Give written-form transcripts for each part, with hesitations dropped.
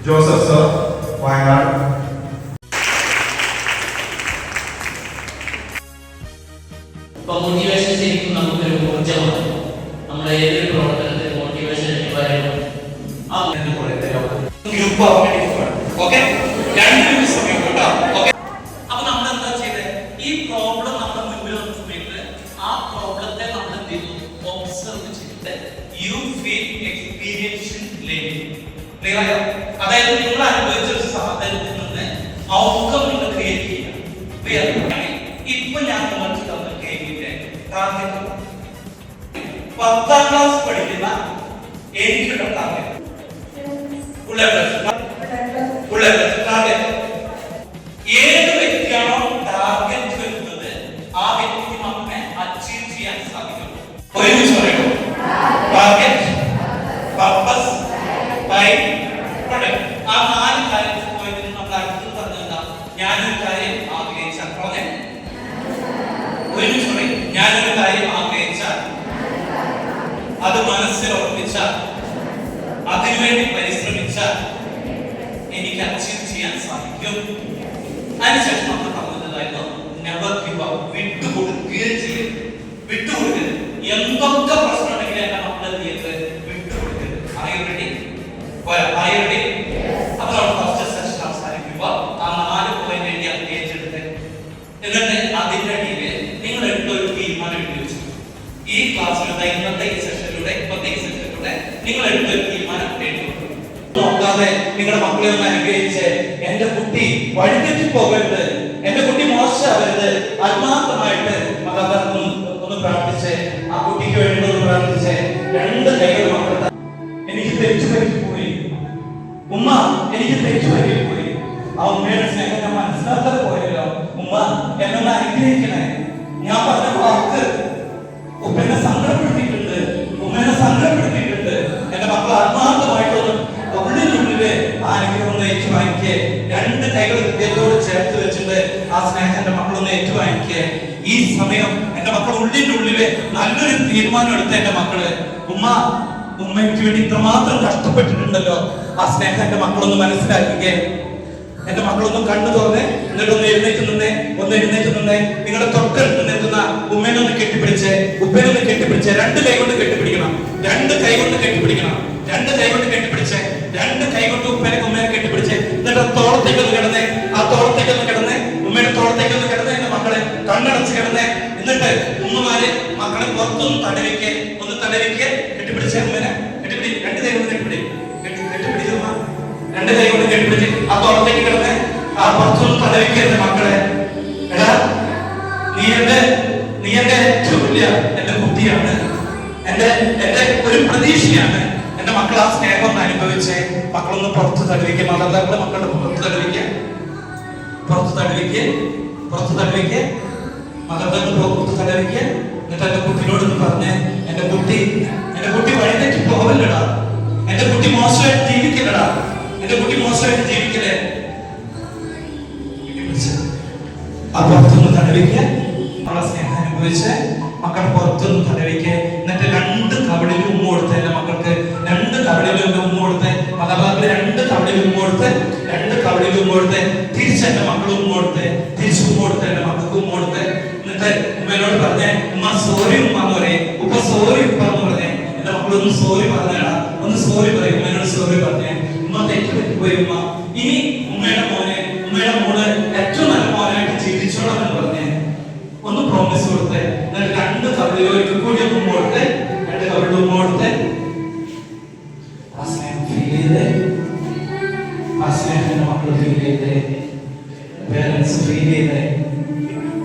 Joseph sir, Wayanad. Motivation ശരിക്കും നമുക്കൊരു ഊർജ്ജമാണ്. നമ്മുടെ ഏതൊരു പ്രവർത്തനത്തിന് മോട്ടിവേഷൻ അപ്പൊ നമ്മൾ എന്താ ചെയ്തത്? ഈ പ്രോബ്ലം നമ്മുടെ മുന്നിൽ വന്ന സമയത്ത് ആ പ്രോബ്ലത്തെ നമ്മൾ എന്ത് ചെയ്തു? ഒബ്സർവ് ചെയ്തിട്ട് യു ഫീൽ എക്സ്പീരിയൻസ് ക്ലിയർ ആയോ? അതായത് നിങ്ങൾ അനുഭവിച്ച ഒരു സാധനത്തിൽ നിന്ന് ഔട്ട്കം നിങ്ങൾ ക്രിയേറ്റ് ചെയ്യുക. ക്ലിയർ? ഇപ്പൊ ഞാൻ നിങ്ങൾക്ക് തന്ന ഗെയിമിന്റെ ടാർഗറ്റ് 10ാം ക്ലാസ് പഠിക്കുന്ന എനിക്കുള്ള ടാർഗറ്റ് ഏത് വ്യക്തിയാണോ ടാർഗറ്റ് വരുന്നത് ആ വ്യക്തിക്ക് മാത്രമേ അച്ചീവ് ചെയ്യാൻ സാധിക്കുള്ളൂ. ഒരുമിച്ച് പറയൂ. Target, purpose, time, product. ആ 4 കാര്യത്തിൽ പോയതിന് നമ്മൾ അടുത്ത് പറഞ്ഞതാ. ഞാനൊരു കാര്യം ആഗ്രഹിച്ചാൽ ഒരുമിച്ച് പറയും. ഞാനൊരു കാര്യം ആഗ്രഹിച്ചാൽ അത് മനസ്സിൽ ഉറപ്പിച്ചാൽ അതിനുവേണ്ടി പരിശ്രമിച്ചാൽ എനിക്ക് അച്ചീവ് ചെയ്യാൻ സാധിക്കും. അതിനുശേഷം നമ്മൾ പറഞ്ഞതായിരുന്നു നെവർ ഗിവ് അപ്പ്. വിട്ടുകൊടുക്കുകയും ചെയ്യരുത്. വിട്ടുകൊടുക്കരുത്. എന്തൊക്കെ പ്രശ്നം ഉണ്ടെങ്കിലും എന്നെ നമ്മൾ വിട്ടുകൊടുക്കരുത്. അറിയറെഡി? അപ്പൊ നമ്മൾ ഫസ്റ്റ് സെഷൻ അവസാനിക്കുമ്പോ ആ 4 പോയിന്റ് എഴുതി അംഗീകരിച്ചെടുത്ത് എന്നിട്ട് അതിന്റെ അടിയില് നിങ്ങൾ ഒരു തീരുമാനം എഴുതി വെച്ചു. ഈ ക്ലാസ്സിലൂടെ ഇന്നത്തെ ഈ സെഷനിലൂടെ നിങ്ങൾ ഒരു തീരുമാനം എഴുതി നോക്കാതെ നിങ്ങളുടെ മക്കളെ ഒന്ന് അനുഗ്രഹിച്ച് എന്റെ കുട്ടി വഴിതെറ്റി പോകരുത്, എന്റെ കുട്ടി മോശമാവരുത്, ആത്മാർത്ഥമായിട്ട് ഒന്ന് പ്രാർത്ഥിച്ച് ആ കുട്ടിക്ക് വേണ്ടി ഒന്ന് പ്രാർത്ഥിച്ച് 2 കൈകൾ മക്കളുടെ എനിക്ക് തെറ്റു പറ്റിപ്പോയി ഉമ്മ, എനിക്ക് തെറ്റു പറ്റിപ്പോയി. ആ ഉമ്മയുടെ സ്നേഹം ഞാൻ മനസ്സിലാക്കാതെ പോയല്ലോ. ഉമ്മ എന്നൊന്ന് അനുഗ്രഹിക്കണേ. ഞാൻ പറഞ്ഞ വാക്ക് ഉമ്മേനെ സങ്കടപ്പെടുത്തിയിട്ടുണ്ട്, ഉമ്മേനെ സങ്കടപ്പെടുത്തിയിട്ടുണ്ട്. എന്റെ മക്കൾ ആത്മാർത്ഥമായിട്ടൊന്ന് ഉള്ളിനുള്ളില് ആ അനുഗ്രഹം ഒന്ന് ഏറ്റുവാങ്ങിക്കുക. 2 കൈകൾ ഹൃദയത്തോട് ചേർത്ത് വെച്ചിട്ട് ആ സ്നേഹം എന്റെ മക്കളൊന്ന് ഏറ്റുവാങ്ങിക്കുക. ഈ സമയം എന്റെ മക്കൾ ഉള്ളിന്റെ ഉള്ളില് നല്ലൊരു തീരുമാനം എടുത്ത എന്റെ മക്കള് ഉമ്മയ്ക്ക് വേണ്ടി ഇത്രമാത്രം കഷ്ടപ്പെട്ടിട്ടുണ്ടല്ലോ. ആ സ്നേഹം എന്റെ മക്കളൊന്ന് മനസ്സിലാക്കുക. എന്റെ മക്കളൊന്നും കണ്ണു തുറന്ന് എന്നിട്ടൊന്ന് എഴുന്നേറ്റ് നിന്നേ. നിങ്ങളുടെ തൊട്ടടുത്ത് നിൽക്കുന്ന ഉമ്മേനൊന്ന് കെട്ടിപ്പിടിച്ച്, ഉപ്പേനൊന്ന് കെട്ടിപ്പിടിച്ച് 2 കൈ കൊണ്ട് കെട്ടിപ്പിടിക്കണം. 2 കൈ കൊണ്ട് കെട്ടിപ്പിടിക്കണം. 2 കൈ കൊണ്ട് കെട്ടിപ്പിടിച്ച് 2 കൈ കൊണ്ട് ഉമ്മേനെ കെട്ടിപ്പിടിച്ച് എന്നിട്ട് തോളത്തേക്കൊന്ന് കിടന്നേ. ആ തോളത്തേക്കൊന്ന് കിടന്നേ. ഉമ്മയുടെ തോളത്തേക്കൊന്ന് കിടന്നേ. എന്റെ മക്കളെ കണ്ണടച്ച് കിടന്നേ. എന്നിട്ട് ഉമ്മമാര് മക്കളെ പുറത്തൊന്ന് തടവിക്ക്, കെട്ടിപ്പിടിച്ച് ഉമ്മേനെ കെട്ടിപ്പിടി. 2 കൈ കൊണ്ട് കെട്ടിപ്പിടി. 2 കൈ കൊണ്ട് കെട്ടിപ്പിടിച്ച് ആ തോളത്തേക്ക് കിടന്നേ. ആ പുറത്തൊന്ന് തടവിക്ക്. എന്റെ മക്കളെ, എടാ നീ എന്റെ ഏറ്റവും വലിയ എന്റെ കുട്ടിയാണ്, എന്റെ ഒരു പ്രതീക്ഷയാണ്. എന്റെ മക്കൾ ആ സ്നേഹം ഒന്ന് അനുഭവിച്ച് മക്കളൊന്ന് പുറത്ത് തടവിക്കുക. മാതാപിതാക്കളെ മക്കളുടെ പുറത്ത് തടവിക്കുക. മാതാപിതാക്കൾ പുറത്ത് തടവിക്കുക. എന്നിട്ട് എന്റെ കുട്ടിയോടൊന്ന് പറഞ്ഞ് എന്റെ കുട്ടി വഴിതെറ്റി പോവല്ലടാ, എന്റെ കുട്ടി മോശമായിട്ട് ജീവിക്കലടാ, എന്റെ കുട്ടി മോശമായിട്ട് ജീവിക്കലേ. ആ പുറത്തൊന്ന് തടവിക്കുക. നമ്മളെ സ്നേഹം അനുഭവിച്ച് മക്കളുടെ പുറത്തൊന്ന് തടവിക്കുക. എന്നിട്ട് 2 കവിളിലും ഉമ്മ കൊടുത്ത് എന്റെ മക്കൾക്ക് 2 കവിളിലും ഉമ്മ കൊടുത്ത്, മാതാപിതാക്കള് 2 കവിളിലും ഉമ്മ കൊടുത്ത്, 2 കവിളിലും ഉമ്മ കൊടുത്ത്, തിരിച്ച് എന്റെ മക്കളും ഉമ്മ കൊടുത്ത്, തിരിച്ച് ഉമ്മ കൊടുത്ത് എന്റെ മക്കൾക്ക് ഉമ്മ കൊടുത്ത്. എന്നിട്ട് ഉമ്മേനോട് പറഞ്ഞേ, ഉമ്മ സോറി ഉമ്മ എന്ന് പറയേ, ഉപ്പ സോറി ഉപ്പ എന്ന് പറഞ്ഞേ. എന്റെ മക്കളൊന്ന് സോറി പറഞ്ഞേടാ, ഒന്ന് സോറി പറയും. ഉമ്മേനോട് സോറി പറഞ്ഞേ. ഉമ്മ തെറ്റുപറ്റിപ്പോയി ഉമ്മ. ഇനി ഉമ്മയുടെ മോള് ഏറ്റവും നല്ല മോനായിട്ട് ജീവിച്ചോളാം എന്ന് പറഞ്ഞേ. ഒന്ന് പ്രോമിസ് കൊടുത്തേ. എന്നിട്ട് 2 കവിളിലും ഒരിക്കൽ കൂടി ഉമ്മ കൊടുത്ത്, 2 കവിളിലും ഉമ്മ കൊടുത്ത്. ആ സ്നേഹം ഫീൽ ചെയ്തേ. ആ സ്നേഹം എന്റെ മക്കൾ ഫീൽ ചെയ്തേ. പേരൻസ് ഫീൽ ചെയ്തേ.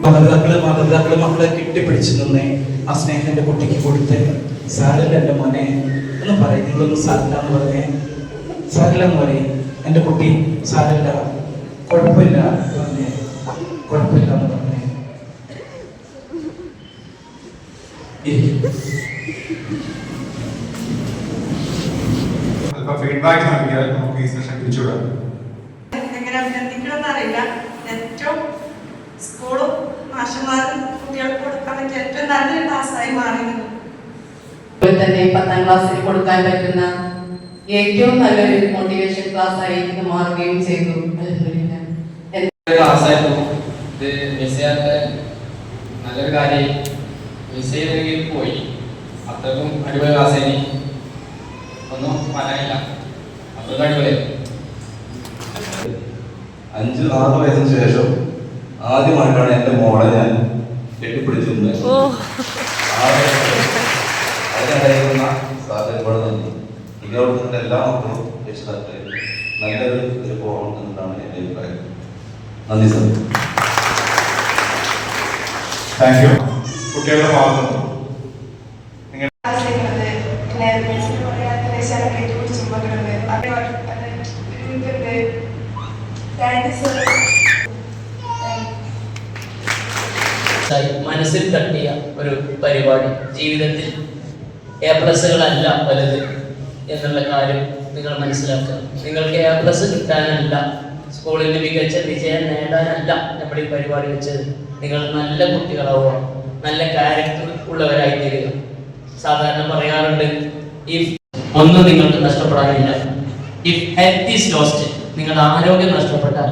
മാതാപിതാക്കള് മക്കളെ കെട്ടിപ്പിടിച്ചു നിന്നേ. ആ സ്നേഹം എന്റെ കുട്ടിക്ക് കൊടുത്തേ. സാരല്ല എന്റെ മോനെ എന്ന് പറയും. നിങ്ങളൊന്ന് സാരല്ല എന്ന് പറഞ്ഞേ. സാരല്ല എന്ന് പറയും. എന്റെ കുട്ടി സാരല്ല, കുഴപ്പമില്ല പറഞ്ഞേ. കുഴപ്പമില്ല എന്ന് പറഞ്ഞേ. ഫീഡ്ബാക്ക് നൽകിയാൽ നമുക്ക് ഈ സെഷൻ തിരിച്ചുവിടാം. എങ്ങനെ അഭിനന്ദിക്കണമെന്ന് അറിയില്ല. ഏറ്റവും സ്കൂളും മാഷന്മാരും കുട്ടികൾക്ക് കൊടുക്കാൻ പറ്റിയ ഏറ്റവും നല്ലൊരു ക്ലാസ്സായി മാറിയിരുന്നു. തന്നെ 10ാം ക്ലാസ്സിൽ കൊടുക്കാൻ പറ്റുന്ന ഏറ്റവും നല്ലൊരു മോട്ടിവേഷൻ ക്ലാസ് ആയി ഇത് മാറുകയും ചെയ്തു. ക്ലാസ് ആയിരുന്നു ഇത്. മിസ് ചെയ്യാത്ത നല്ലൊരു കാര്യം മിസ് ചെയ്തെങ്കിൽ പോയി. അത്രക്കും അടിപൊളി ക്ലാസ് ആയി, ഒന്നും പറയാനില്ല, അത്രക്കും അടിപൊളി. 5-6 വയസ്സിന് ശേഷം ആദ്യമായിട്ടാണ് എൻ്റെ മോളെ ഞാൻ കെട്ടിപ്പിടിച്ചിരുന്നത്. അതിനിടയിലുള്ള സാറിന് ഒരുപാട് നന്ദി. ഇങ്ങോട്ട് നിങ്ങളുടെ എല്ലാ മക്കളും രക്ഷിതാക്കളെ നല്ലൊരു പോകണം എന്നതാണ് എൻ്റെ അഭിപ്രായം. നന്ദി സാർ. Thank you. കുട്ടികളുടെ ഭാഗത്തുനിന്ന് മനസ്സിൽ തട്ടിയ ഒരു പരിപാടി. ജീവിതത്തിൽ A+കളല്ല വലുത് എന്നുള്ള കാര്യം നിങ്ങൾ മനസ്സിലാക്കുക. നിങ്ങൾക്ക് A+ കിട്ടാനല്ല, സ്കൂളിൽ മികച്ച വിജയം നേടാനല്ല നമ്മൾ ഈ പരിപാടി വെച്ചത്. നിങ്ങൾ നല്ല കുട്ടികളാവുക, നല്ല ക്യാരക്ടർ ഉള്ളവരായി തീരുക. സാധാരണ പറയാറുണ്ട്, ഇഫ് ഒന്നും നിങ്ങൾക്ക് നഷ്ടപ്പെടാനില്ല. ഇഫ് ഹെൽത്ത് ഈസ് ലോസ്റ്റ്, നിങ്ങളുടെ ആരോഗ്യം നഷ്ടപ്പെട്ടാൽ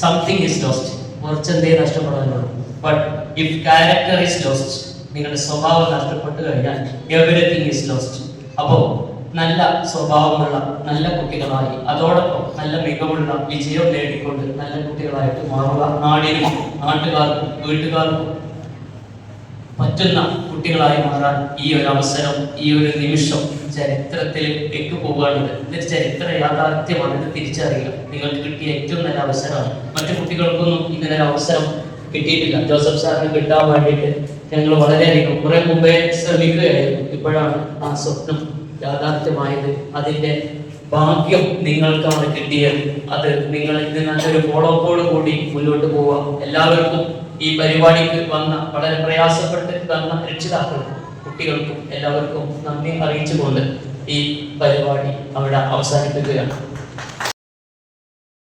സംതിങ് ഈസ് ലോസ്റ്റ്, കുറച്ചെന്തേ നഷ്ടപ്പെടാനുള്ളൂ. But if character is lost, നിങ്ങളുടെ സ്വഭാവം നഷ്ടപ്പെട്ടു കഴിഞ്ഞാൽ എവരിതിങ് ഈസ് ലോസ്റ്റ്. അപ്പോൾ നല്ല സ്വഭാവമുള്ള നല്ല കുട്ടികളായി, അതോടൊപ്പം നല്ല മികവുള്ള വിജയം നേടിക്കൊണ്ട് നല്ല കുട്ടികളായിട്ട് മാറുക. നാടിനും നാട്ടുകാർക്കും വീട്ടുകാർക്കും പറ്റുന്ന കുട്ടികളായി മാറാൻ ഈ ഒരു അവസരം, ഈ ഒരു നിമിഷം ചരിത്രത്തിൽ പോവുകയാണിത്. ഇതൊരു ചരിത്ര യാഥാർത്ഥ്യമാണ്. ഇത് തിരിച്ചറിയുക. നിങ്ങൾക്ക് കിട്ടിയ ഏറ്റവും നല്ല അവസരമാണ്. മറ്റു കുട്ടികൾക്കൊന്നും ഇങ്ങനൊരു അവസരം കിട്ടിയിട്ടില്ല. ജോസഫ് സാറിന് കിട്ടാൻ വേണ്ടിയിട്ട് ഞങ്ങൾ വളരെയധികം കുറെ മുമ്പേ ശ്രമിക്കുകയായിരുന്നു. ഇപ്പോഴാണ് ആ സ്വപ്നം യാഥാർത്ഥ്യമായത്. അതിന്റെ ഭാഗ്യം നിങ്ങൾക്കാണ് കിട്ടിയത്. അത് നിങ്ങൾ ഇത് നല്ലൊരു ഫോളോപ്പോട് കൂടി മുന്നോട്ട് പോവുക. എല്ലാവർക്കും ഈ പരിപാടിക്ക് വന്ന, വളരെ പ്രയാസപ്പെട്ട് വന്ന രക്ഷിതാക്കൾക്കും കുട്ടികൾക്കും എല്ലാവർക്കും നന്ദി അറിയിച്ചുകൊണ്ട് ഈ പരിപാടി അവിടെ അവസാനിപ്പിക്കുകയാണ്.